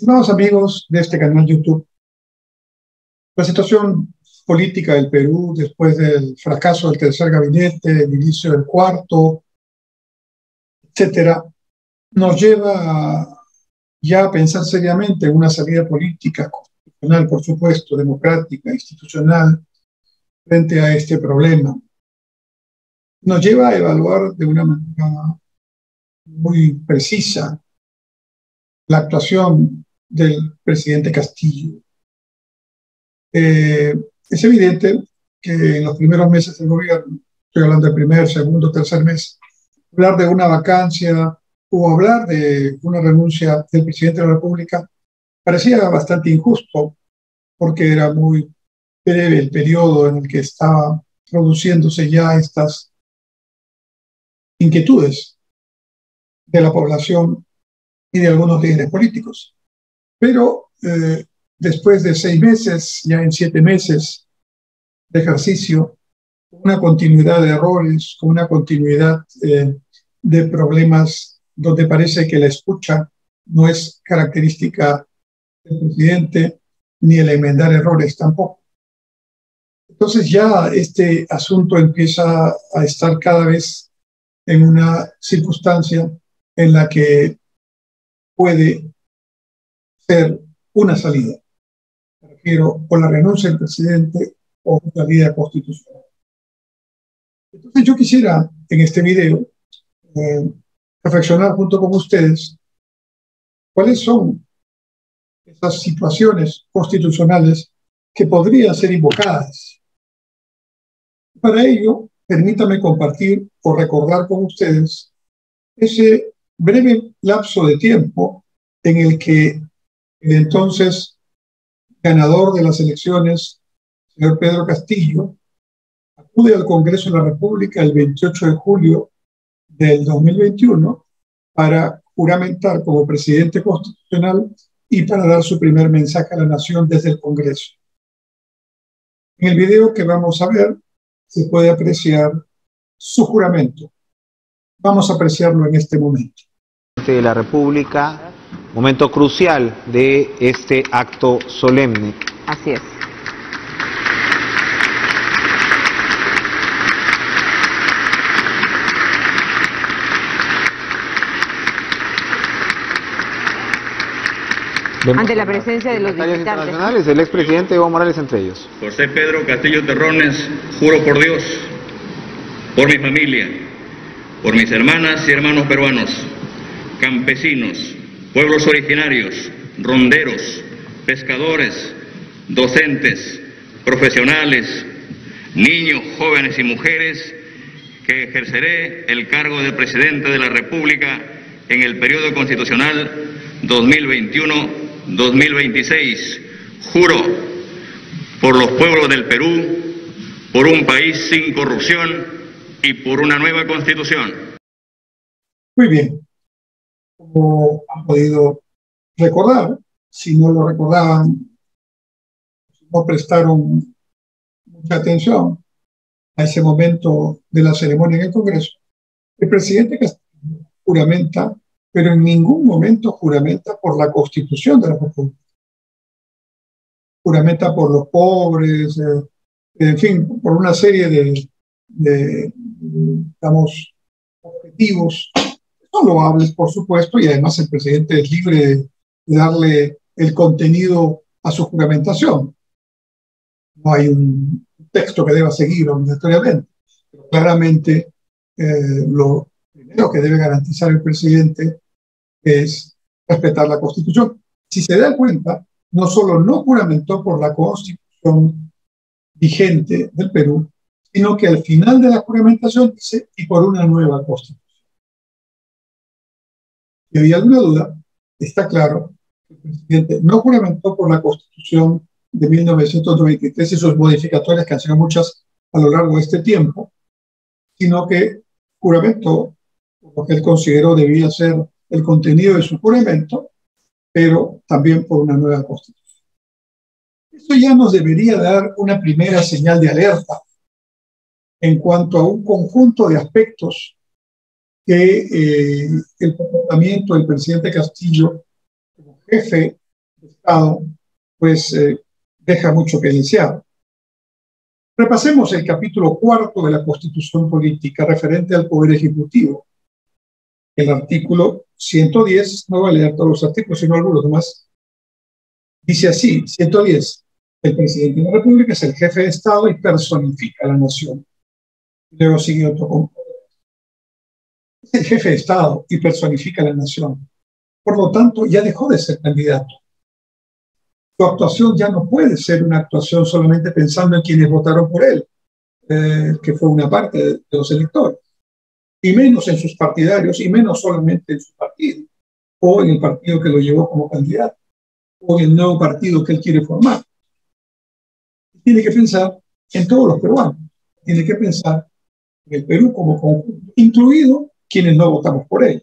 Estimados amigos de este canal YouTube, la situación política del Perú después del fracaso del tercer gabinete, el inicio del cuarto, etcétera, nos lleva ya a pensar seriamente en una salida política, constitucional, por supuesto, democrática, institucional, frente a este problema. Nos lleva a evaluar de una manera muy precisa la actuación del presidente Castillo. Es evidente que en los primeros meses del gobierno, estoy hablando del primer, segundo, tercer mes, hablar de una vacancia o hablar de una renuncia del presidente de la República parecía bastante injusto, porque era muy breve el periodo en el que estaba produciéndose ya estas inquietudes de la población y de algunos líderes políticos. Pero después de 6 meses, ya en 7 meses de ejercicio, una continuidad de errores, con una continuidad de problemas donde parece que la escucha no es característica del presidente, ni el enmendar errores tampoco. Entonces ya este asunto empieza a estar cada vez en una circunstancia en la que puede ser una salida. Me refiero o la renuncia del presidente o una salida constitucional. Entonces yo quisiera en este video reflexionar junto con ustedes cuáles son esas situaciones constitucionales que podrían ser invocadas. Para ello, permítame compartir o recordar con ustedes ese breve lapso de tiempo en el que el entonces ganador de las elecciones, señor Pedro Castillo, acude al Congreso de la República el 28 de julio del 2021 para juramentar como presidente constitucional y para dar su primer mensaje a la nación desde el Congreso. En el video que vamos a ver se puede apreciar su juramento. Vamos a apreciarlo en este momento. De la República, momento crucial de este acto solemne. Así es. Ante la presencia de los visitantes internacionales, el expresidente Evo Morales entre ellos. José Pedro Castillo Terrones, juro por Dios, por mi familia, por mis hermanas y hermanos peruanos, campesinos, pueblos originarios, ronderos, pescadores, docentes, profesionales, niños, jóvenes y mujeres, que ejerceré el cargo de presidente de la República en el periodo constitucional 2021-2026. Juro por los pueblos del Perú, por un país sin corrupción y por una nueva constitución. Muy bien. Como han podido recordar, si no lo recordaban, no prestaron mucha atención a ese momento de la ceremonia en el Congreso, el presidente Castillo juramenta, pero en ningún momento juramenta por la Constitución de la República. Juramenta por los pobres, en fin, por una serie de digamos, objetivos. Son loables, por supuesto, y además el presidente es libre de darle el contenido a su juramentación. No hay un texto que deba seguir obligatoriamente, pero claramente lo primero que debe garantizar el presidente es respetar la Constitución. Si se da cuenta, no solo no juramentó por la Constitución vigente del Perú, sino que al final de la juramentación dice y por una nueva Constitución. Si había alguna duda, está claro que el presidente no juramentó por la Constitución de 1993 y sus modificatorias, que han sido muchas a lo largo de este tiempo, sino que juramentó por lo que él consideró debía ser el contenido de su juramento, pero también por una nueva Constitución. Esto ya nos debería dar una primera señal de alerta en cuanto a un conjunto de aspectos que el comportamiento del presidente Castillo como jefe Estado, pues deja mucho que desear. Repasemos el capítulo 4 de la Constitución Política referente al Poder Ejecutivo. El artículo 110, no voy a leer todos los artículos, sino algunos más, dice así, 110, el presidente de la República es el jefe de Estado y personifica a la nación. Luego sigue otro componente. Es el jefe de Estado y personifica a la nación. Por lo tanto, ya dejó de ser candidato. Su actuación ya no puede ser una actuación solamente pensando en quienes votaron por él, que fue una parte de los electores, y menos en sus partidarios, y menos solamente en su partido, o en el partido que lo llevó como candidato, o en el nuevo partido que él quiere formar. Tiene que pensar en todos los peruanos, tiene que pensar en el Perú como conjunto, incluido quienes no votamos por él,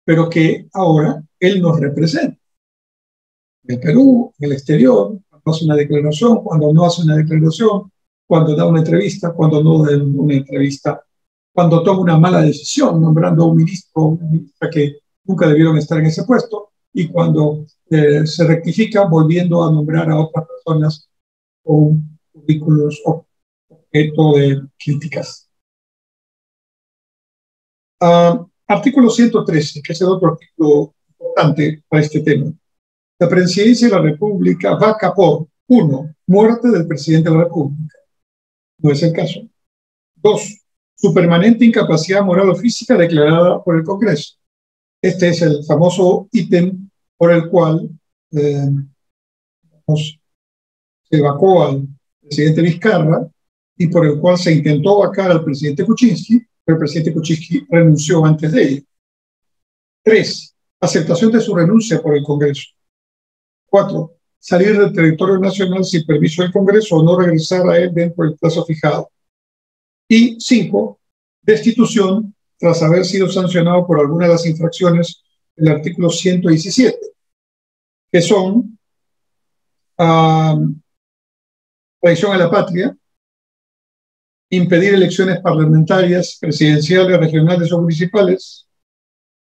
pero que ahora él nos representa. En el Perú, en el exterior, cuando hace una declaración, cuando no hace una declaración, cuando da una entrevista, cuando no da una entrevista, cuando toma una mala decisión nombrando a un ministro o una ministra que nunca debieron estar en ese puesto, y cuando se rectifica volviendo a nombrar a otras personas con currículos objeto de críticas. Artículo 113, que es el otro artículo importante para este tema. La presidencia de la República vaca por 1. Muerte del presidente de la República. No es el caso. 2. Su permanente incapacidad moral o física declarada por el Congreso. Este es el famoso ítem por el cual se vacó al presidente Vizcarra y por el cual se intentó vacar al presidente Kuczynski, pero el presidente Kuczynski renunció antes de ello. 3. Aceptación de su renuncia por el Congreso. 4. Salir del territorio nacional sin permiso del Congreso o no regresar a él dentro del plazo fijado. Y 5. Destitución tras haber sido sancionado por alguna de las infracciones del artículo 117, que son traición a la patria, impedir elecciones parlamentarias, presidenciales, regionales o municipales,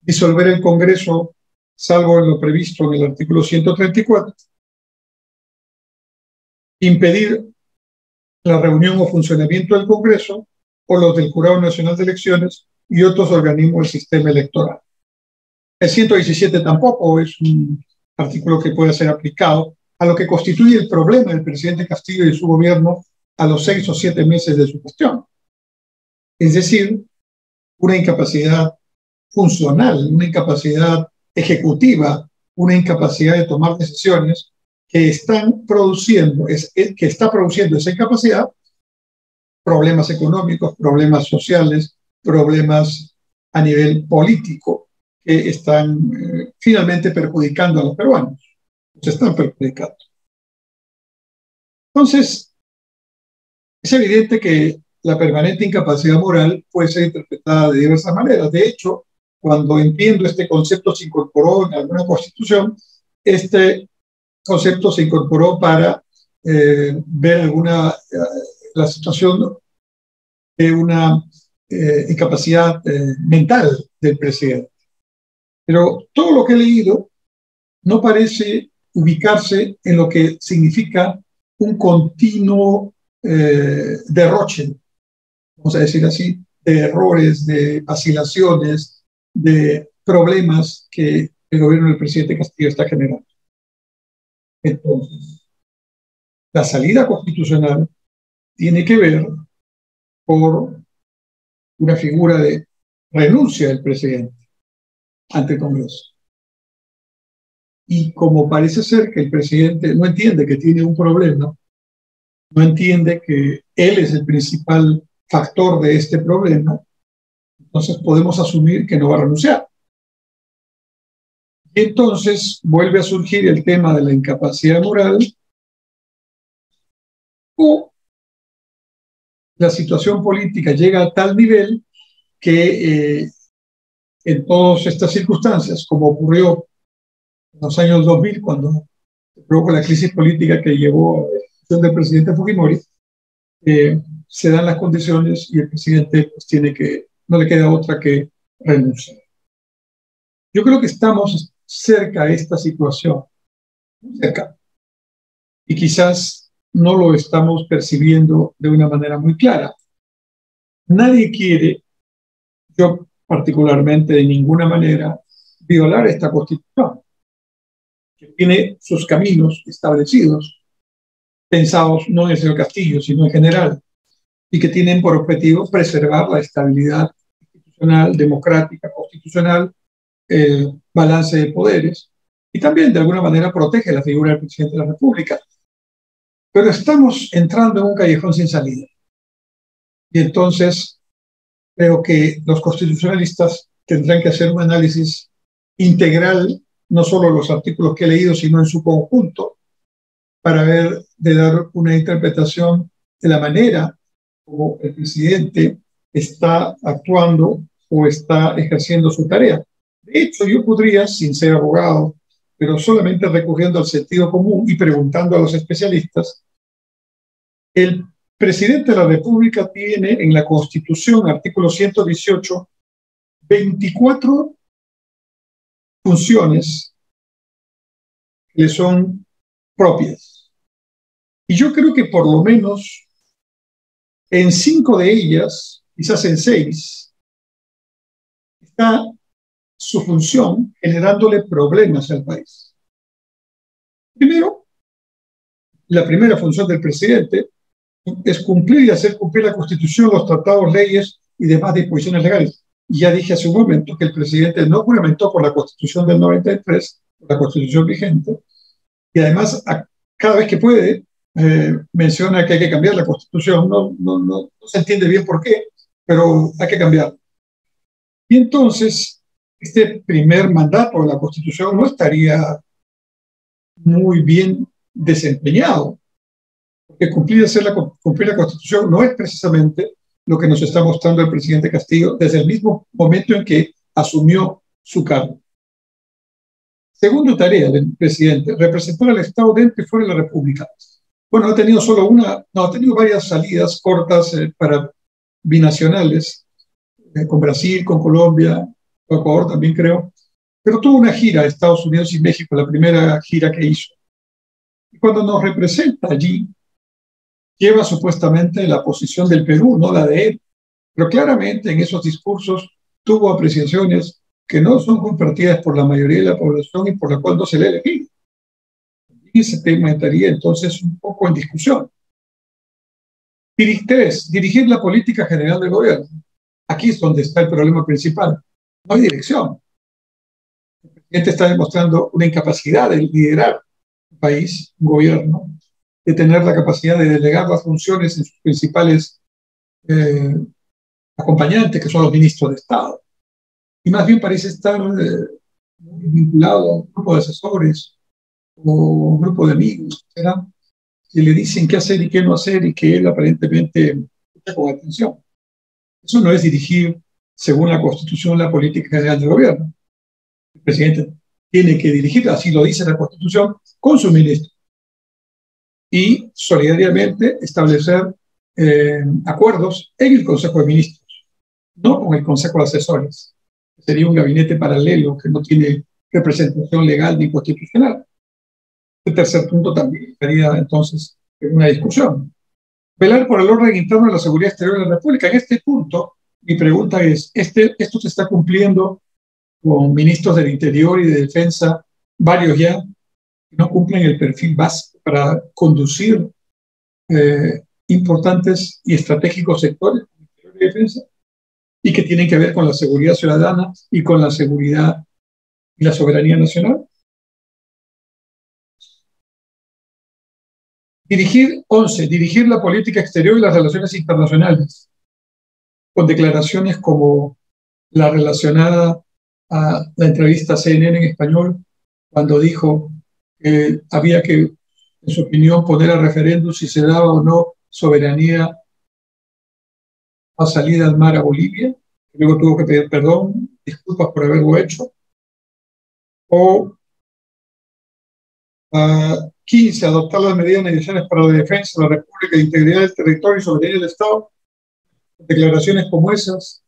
disolver el Congreso salvo en lo previsto en el artículo 134, impedir la reunión o funcionamiento del Congreso o los del Jurado Nacional de Elecciones y otros organismos del sistema electoral. El 117 tampoco es un artículo que pueda ser aplicado a lo que constituye el problema del presidente Castillo y su gobierno a los 6 o 7 meses de su gestión. Es decir, una incapacidad funcional, una incapacidad ejecutiva, una incapacidad de tomar decisiones que están produciendo, que está produciendo esa incapacidad, problemas económicos, problemas sociales, problemas a nivel político que están finalmente perjudicando a los peruanos. Se están perjudicando. Entonces, es evidente que la permanente incapacidad moral puede ser interpretada de diversas maneras. De hecho, cuando entiendo este concepto se incorporó en alguna constitución, este concepto se incorporó para ver la situación de una incapacidad mental del presidente. Pero todo lo que he leído no parece ubicarse en lo que significa un continuo derroche, vamos a decir así, de errores, de vacilaciones, de problemas que el gobierno del presidente Castillo está generando. Entonces, la salida constitucional tiene que ver por una figura de renuncia del presidente ante el Congreso. Y como parece ser que el presidente no entiende que tiene un problema, no entiende que él es el principal factor de este problema, entonces podemos asumir que no va a renunciar. Y entonces vuelve a surgir el tema de la incapacidad moral o la situación política llega a tal nivel que en todas estas circunstancias, como ocurrió en los años 2000, cuando se produjo la crisis política que llevó a la elección del presidente Fujimori, se dan las condiciones y el presidente pues, no le queda otra que renunciar. Yo creo que estamos cerca de esta situación muy cercano. Y quizás no lo estamos percibiendo de una manera muy clara. Nadie quiere, yo particularmente de ninguna manera, violar esta Constitución, que tiene sus caminos establecidos, pensados no en el señor Castillo, sino en general, y que tienen por objetivo preservar la estabilidad institucional, democrática, constitucional, el balance de poderes, y también de alguna manera protege la figura del presidente de la República. Pero estamos entrando en un callejón sin salida. Y entonces creo que los constitucionalistas tendrán que hacer un análisis integral, no solo los artículos que he leído, sino en su conjunto, para ver, de dar una interpretación de la manera como el presidente está actuando o está ejerciendo su tarea. De hecho, yo podría, sin ser abogado, pero solamente recurriendo al sentido común y preguntando a los especialistas, el presidente de la República tiene en la Constitución, artículo 118, 24 funciones que le son propias. Y yo creo que por lo menos en 5 de ellas, quizás en 6, está su función generándole problemas al país. Primero, la primera función del presidente es cumplir y hacer cumplir la Constitución, los tratados, leyes y demás disposiciones legales. Y ya dije hace un momento que el presidente no juramentó por la Constitución del 93, por la Constitución vigente, y además cada vez que puede menciona que hay que cambiar la Constitución. No se entiende bien por qué, pero hay que cambiarla. Y entonces, este primer mandato de la Constitución no estaría muy bien desempeñado, porque cumplir la Constitución no es precisamente lo que nos está mostrando el presidente Castillo desde el mismo momento en que asumió su cargo. Segunda tarea del presidente, representar al Estado dentro y fuera de la República. Bueno, ha tenido solo una, no, ha tenido varias salidas cortas para binacionales, con Brasil, con Colombia, con Ecuador también creo, pero tuvo una gira a Estados Unidos y México, la primera gira que hizo. Y cuando nos representa allí, lleva supuestamente la posición del Perú, no la de él, pero claramente en esos discursos tuvo apreciaciones que no son compartidas por la mayoría de la población y por la cual no se le ha elegido. Y ese tema estaría entonces un poco en discusión. 3. Dirigir la política general del gobierno. Aquí es donde está el problema principal. No hay dirección. El presidente está demostrando una incapacidad de liderar un país, un gobierno, de tener la capacidad de delegar las funciones en sus principales acompañantes, que son los ministros de Estado. Y más bien parece estar vinculado a un grupo de asesores o un grupo de amigos, ¿verdad?, que le dicen qué hacer y qué no hacer y que él aparentemente escucha con atención. Eso no es dirigir, según la Constitución, la política general del gobierno. El presidente tiene que dirigir, así lo dice la Constitución, con su ministro. Y solidariamente establecer acuerdos en el Consejo de Ministros, no con el Consejo de Asesores. Sería un gabinete paralelo que no tiene representación legal ni constitucional. El tercer punto también estaría entonces en una discusión. Velar por el orden interno de la seguridad exterior de la República. En este punto, mi pregunta es, ¿esto se está cumpliendo con ministros del Interior y de Defensa, varios ya, que no cumplen el perfil básico para conducir importantes y estratégicos sectores de Interior y Defensa, y que tienen que ver con la seguridad ciudadana y con la seguridad y la soberanía nacional? 11. Dirigir la política exterior y las relaciones internacionales, con declaraciones como la relacionada a la entrevista a CNN en español, cuando dijo que había que, en su opinión, poner a referéndum si se daba o no soberanía a salida al mar a Bolivia, que luego tuvo que pedir perdón, disculpas por haberlo hecho. O 15. Adoptar las medidas necesarias para la defensa de la República, la integridad del territorio y soberanía del Estado. Declaraciones como esas,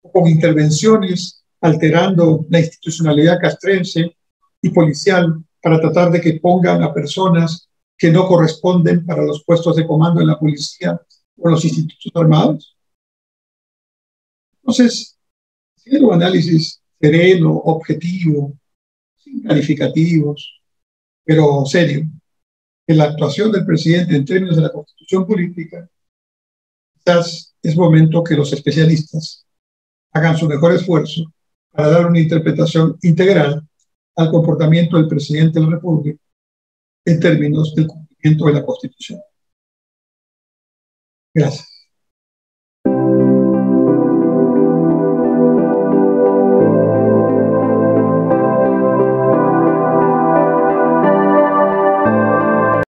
o con intervenciones alterando la institucionalidad castrense y policial para tratar de que pongan a personas que no corresponden para los puestos de comando en la policía o en los institutos armados. Entonces, haciendo un análisis sereno, objetivo, sin calificativos, pero serio, en la actuación del presidente en términos de la constitución política, quizás es momento que los especialistas hagan su mejor esfuerzo para dar una interpretación integral al comportamiento del presidente de la República en términos del cumplimiento de la Constitución. Gracias.